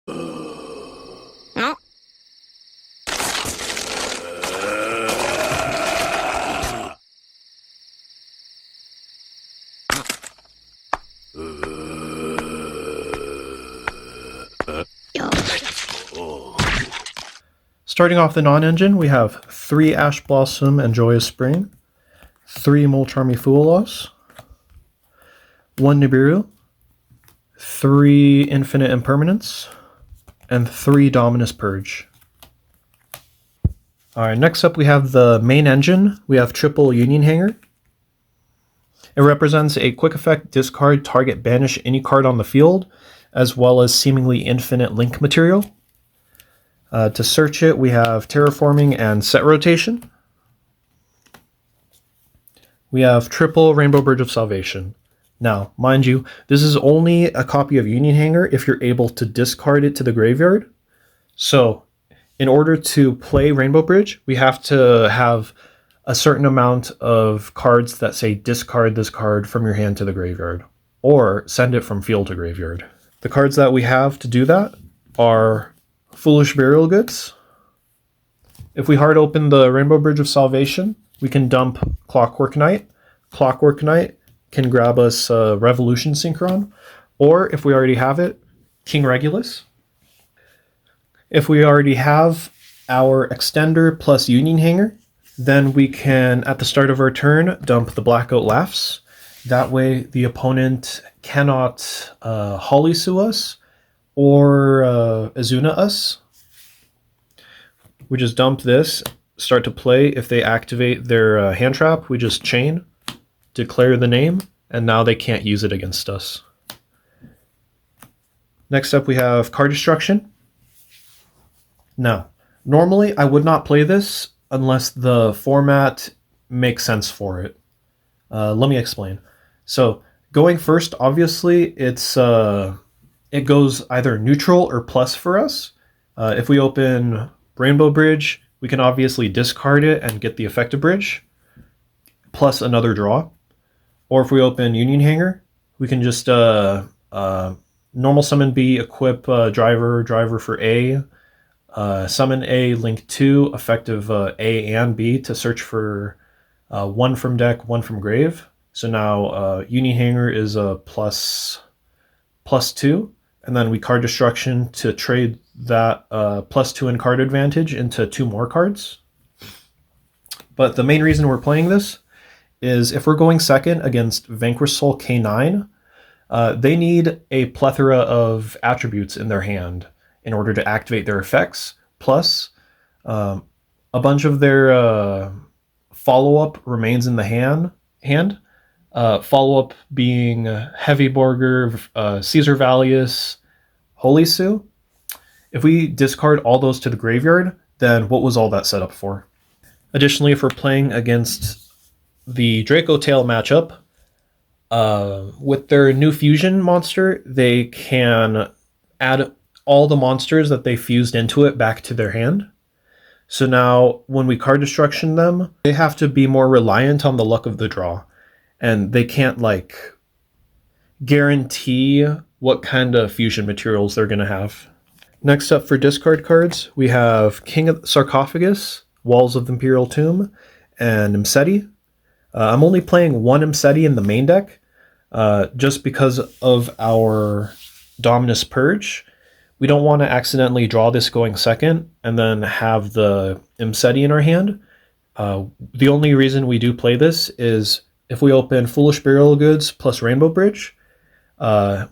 Starting off the non-engine, we have 3 Ash Blossom and Joyous Spring, 3 Molcharmy Foolos, 1 Nibiru, 3 Infinite Impermanence, and 3 Dominus Purge. Alright, next up we have the main engine. We have triple Union Hanger. It represents a quick effect discard, target, banish any card on the field, as well as seemingly infinite link material. To search it, we have Terraforming and Set Rotation. We have triple Rainbow Bridge of Salvation. Now, mind you, this is only a copy of Union Hanger if you're able to discard it to the graveyard. So, in order to play Rainbow Bridge, we have to have a certain amount of cards that say discard this card from your hand to the graveyard, or send it from field to graveyard. The cards that we have to do that are Foolish Burial Goods. If we hard open the Rainbow Bridge of Salvation, we can dump Clockwork Knight. Clockwork Knight can grab us Revolution Synchron, or if we already have it, King Regulus. If we already have our Extender plus Union Hanger, then we can, at the start of our turn, dump the Blackout Laughs. That way the opponent cannot Holly Sue us or Azuna us. We just dump this, start to play. If they activate their hand trap, we just chain, declare the name, and now they can't use it against us. Next up we have Card Destruction. Now, normally I would not play this unless the format makes sense for it. Let me explain. So, going first, obviously, it goes either neutral or plus for us. If we open Rainbow Bridge, we can obviously discard it and get the Effective Bridge, plus another draw. Or if we open Union Hanger, we can just normal summon B, equip driver for A, summon A, link 2, effective A and B to search for 1 from deck, 1 from grave. So now Union Hanger is a plus 2, and then we card destruction to trade that plus 2 in card advantage into 2 more cards. But the main reason we're playing this is if we're going second against Vanquish Soul K9, they need a plethora of attributes in their hand in order to activate their effects, plus a bunch of their follow-up remains in the hand. Follow-up being Heavy Borger, Caesar Valius, Holy Sue. If we discard all those to the graveyard, then what was all that set up for? Additionally, if we're playing against the Draco Tail matchup, with their new fusion monster, they can add all the monsters that they fused into it back to their hand. So now when we card destruction them, they have to be more reliant on the luck of the draw. And they can't guarantee what kind of fusion materials they're going to have. Next up for discard cards, we have King of the Sarcophagus, Walls of the Imperial Tomb, and Imseti. I'm only playing 1 Imseti in the main deck, just because of our Dominus Purge. We don't want to accidentally draw this going second and then have the Imseti in our hand. The only reason we do play this is if we open Foolish Burial Goods plus Rainbow Bridge,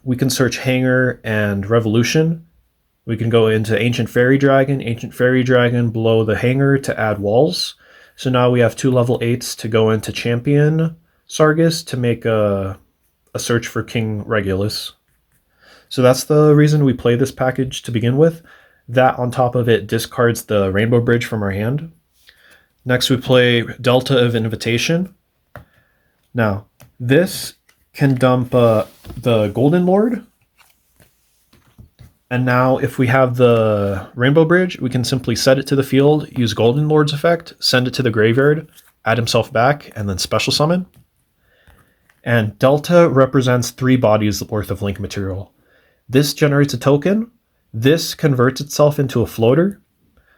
we can search Hanger and Revolution. We can go into Ancient Fairy Dragon below the Hanger to add walls. So now we have 2 level 8s to go into Champion Sargus to make a search for King Regulus. So that's the reason we play this package to begin with. That on top of it discards the Rainbow Bridge from our hand. Next we play Delta of Invitation. Now, this can dump the Golden Lord. And now if we have the Rainbow Bridge, we can simply set it to the field, use Golden Lord's effect, send it to the graveyard, add himself back, and then special summon. And Delta represents 3 bodies worth of link material. This generates a token, This converts itself into a floater.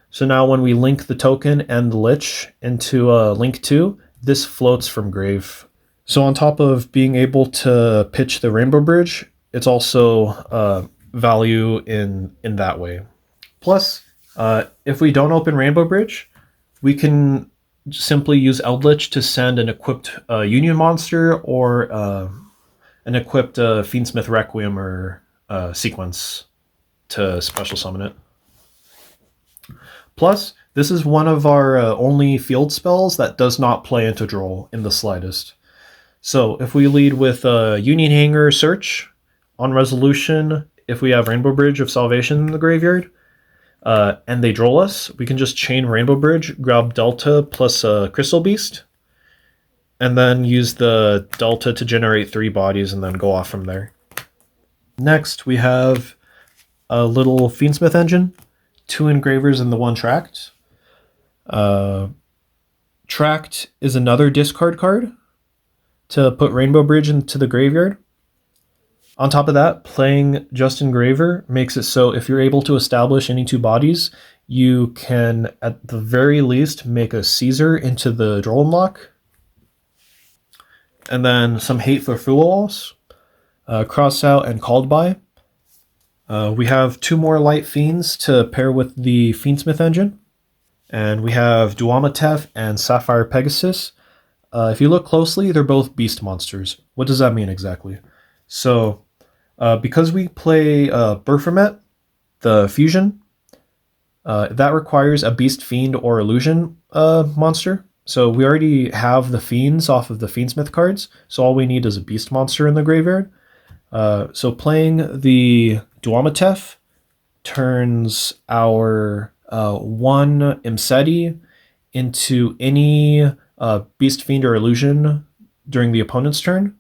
So now when we link the token and the Lich into link 2, this floats from grave. So on top of being able to pitch the Rainbow Bridge, it's also value in that way. Plus, if we don't open Rainbow Bridge, we can simply use Eldritch to send an equipped Union monster or an equipped Fiendsmith Requiem or sequence to special summon it. Plus, this is one of our only field spells that does not play into Droll in the slightest. So if we lead with Union Hanger Search on resolution, if we have Rainbow Bridge of Salvation in the graveyard, and they Droll us, we can just chain Rainbow Bridge, grab Delta plus Crystal Beast, and then use the Delta to generate 3 bodies and then go off from there. Next, we have a little Fiendsmith engine, 2 engravers and the 1 tracked. Tracked is another discard card to put Rainbow Bridge into the graveyard. On top of that, playing just engraver makes it so if you're able to establish any 2 bodies, you can at the very least make a Caesar into the Droll unlock. And then some Hate for Fools, Cross Out and Called By. We have 2 more Light Fiends to pair with the Fiendsmith engine. And we have Duamatef and Sapphire Pegasus. If you look closely, they're both beast monsters. What does that mean exactly? So, because we play Baphomet, the fusion, that requires a beast fiend or illusion monster. So we already have the fiends off of the Fiendsmith cards, so all we need is a beast monster in the graveyard. So playing the Duamatef turns our 1 Imseti into any beast fiend or illusion during the opponent's turn.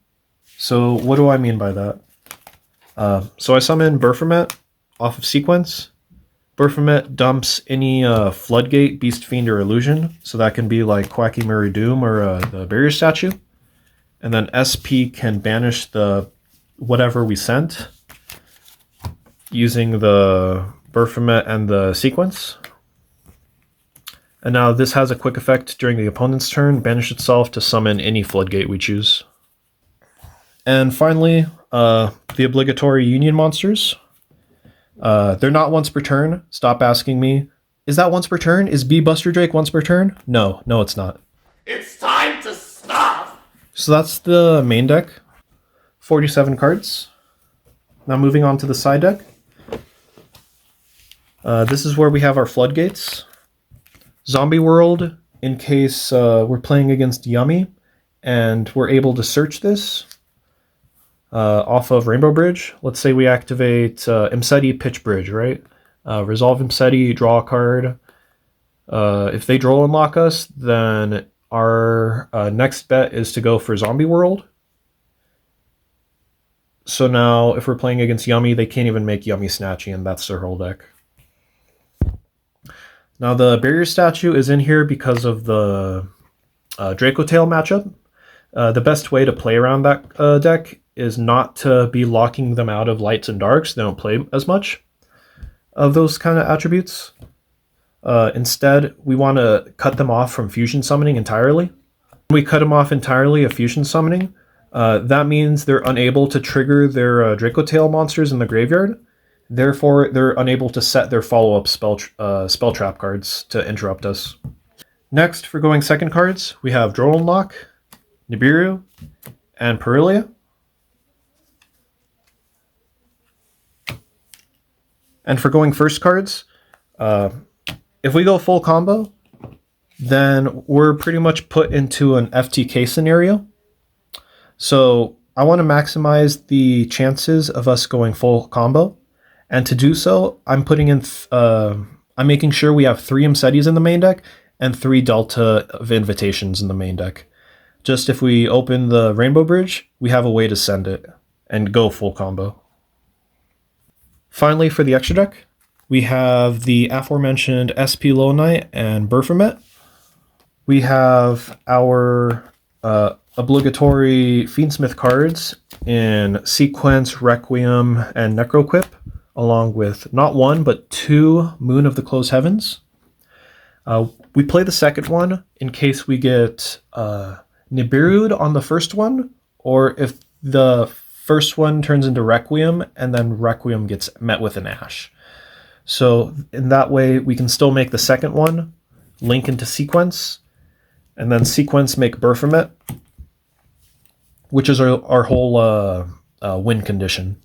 So what do I mean by that? So I summon Baphomet off of sequence. Baphomet dumps any Floodgate, Beast Fiend, or Illusion. So that can be like Quacky Murray Doom or the Barrier Statue. And then SP can banish the whatever we sent using the Baphomet and the sequence. And now this has a quick effect during the opponent's turn. Banish itself to summon any Floodgate we choose. And finally, the obligatory Union monsters. They're not once per turn. Stop asking me, is that once per turn? Is B Buster Drake once per turn? No, it's not. It's time to stop! So that's the main deck. 47 cards. Now moving on to the side deck. This is where we have our Floodgates. Zombie World, in case we're playing against Yummy, and we're able to search this off of Rainbow Bridge. Let's say we activate Imseti Pitch Bridge, right? Resolve Imseti, draw a card. If they Droll unlock us, then our next bet is to go for Zombie World. So now, if we're playing against Yummy, they can't even make Yummy Snatchy, and that's their whole deck. Now, the Barrier Statue is in here because of the Draco Tail matchup. The best way to play around that deck is not to be locking them out of lights and darks. They don't play as much of those kind of attributes. Instead, we want to cut them off from fusion summoning entirely. When we cut them off entirely of fusion summoning, that means they're unable to trigger their Draco Tail monsters in the graveyard. Therefore, they're unable to set their follow-up spell trap cards to interrupt us. Next, for going second cards, we have Droll Unlock, Nibiru, and Perilia. And for going first cards, if we go full combo, then we're pretty much put into an FTK scenario. So I want to maximize the chances of us going full combo. And to do so, I'm putting in, I'm making sure we have 3 Imsetis in the main deck and 3 Delta of Invitations in the main deck. Just if we open the Rainbow Bridge, we have a way to send it and go full combo. Finally, for the extra deck, we have the aforementioned SP Low Knight and Baphomet. We have our obligatory Fiendsmith cards in Sequence, Requiem, and Necroquip, along with not one, but two Moon of the Closed Heavens. We play the second one in case we get Nibiru'd on the first one, or if the first one turns into Requiem, and then Requiem gets met with an Ash. So in that way, we can still make the second one link into Sequence, and then Sequence make Baphomet, which is our whole win condition.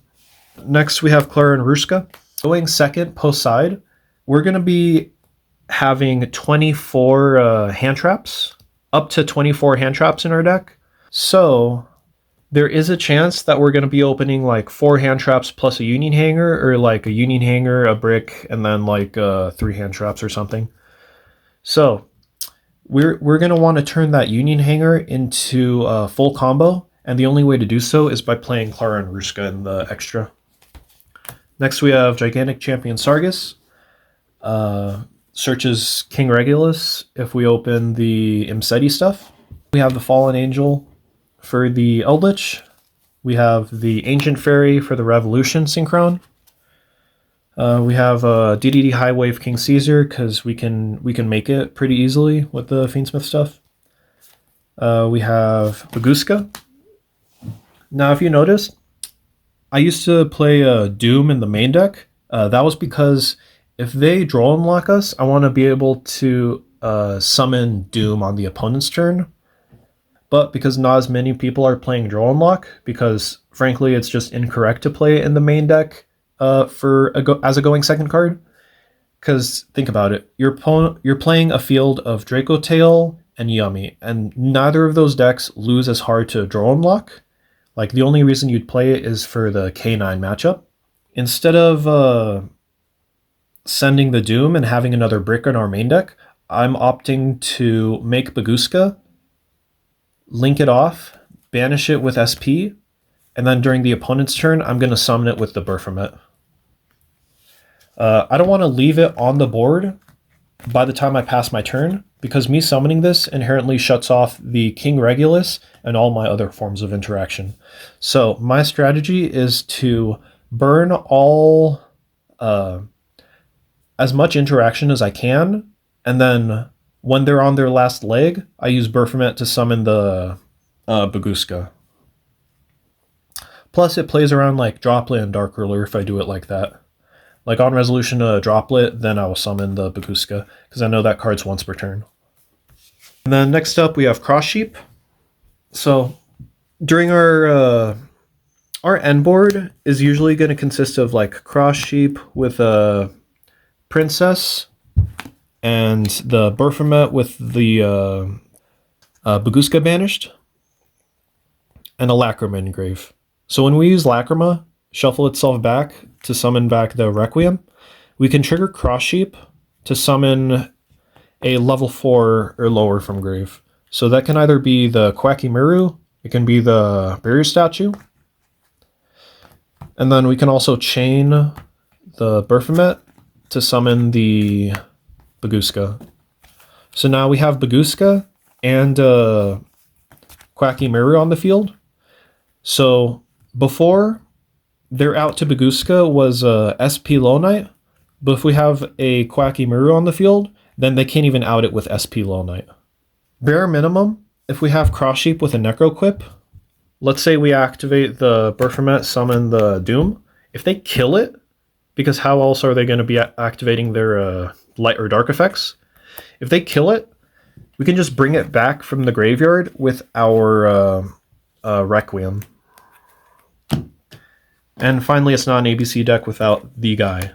Next, we have Clara and Ruska. Going second post-side, we're going to be having 24 hand traps, up to 24 hand traps in our deck. So there is a chance that we're going to be opening like 4 hand traps plus a Union Hanger, or like a Union Hanger, a brick, and then like 3 hand traps or something. So we're going to want to turn that Union Hanger into a full combo, and the only way to do so is by playing Clara and Ruska in the extra. Next, we have Gigantic Champion Sargus. Searches King Regulus if we open the Imseti stuff. We have the Fallen Angel for the Eldritch. We have the Ancient Fairy for the Revolution Synchron. We have DDD High Wave King Caesar because we can make it pretty easily with the Fiendsmith stuff. We have Baguska. Now, if you notice, I used to play Doom in the main deck. That was because if they draw unlock us, I want to be able to summon Doom on the opponent's turn. But because not as many people are playing draw unlock, because frankly it's just incorrect to play it in the main deck as a going second card. Because think about it, you're playing a field of Draco Tail and Yummy, and neither of those decks lose as hard to draw unlock. Like, the only reason you'd play it is for the K9 matchup. Instead of sending the Doom and having another brick in our main deck, I'm opting to make Baguska, link it off, banish it with SP, and then during the opponent's turn, I'm going to summon it with the Baphomet. I don't want to leave it on the board by the time I pass my turn, because me summoning this inherently shuts off the King Regulus and all my other forms of interaction. So my strategy is to burn all as much interaction as I can, and then when they're on their last leg, I use Baphomet to summon the Baguska. Plus, it plays around like Droplet and Dark Ruler if I do it like that. Like on resolution to Droplet, then I will summon the Baguska, because I know that card's once per turn. And then next up, we have Cross Sheep. So during our end board is usually going to consist of like Cross Sheep with a Princess, and the Baphomet with the Baguska banished, and a Lacrima engrave. So when we use Lacrima, shuffle itself back to summon back the Requiem, we can trigger Cross Sheep to summon a level 4 or lower from grave. So that can either be the Quacky Miru, it can be the Barrier Statue, and then we can also chain the Baphomet to summon the Baguska. So now we have Baguska and Quacky Miru on the field. So before, their out to Baguska was SP Low Knight, but if we have a Quacky Miru on the field, then they can't even out it with SP Low Knight. Bare minimum, if we have Cross Sheep with a Necroquip, let's say we activate the Baphomet, summon the Doom. If they kill it, because how else are they going to be activating their light or dark effects? If they kill it, we can just bring it back from the graveyard with our Requiem. And finally, it's not an ABC deck without the guy.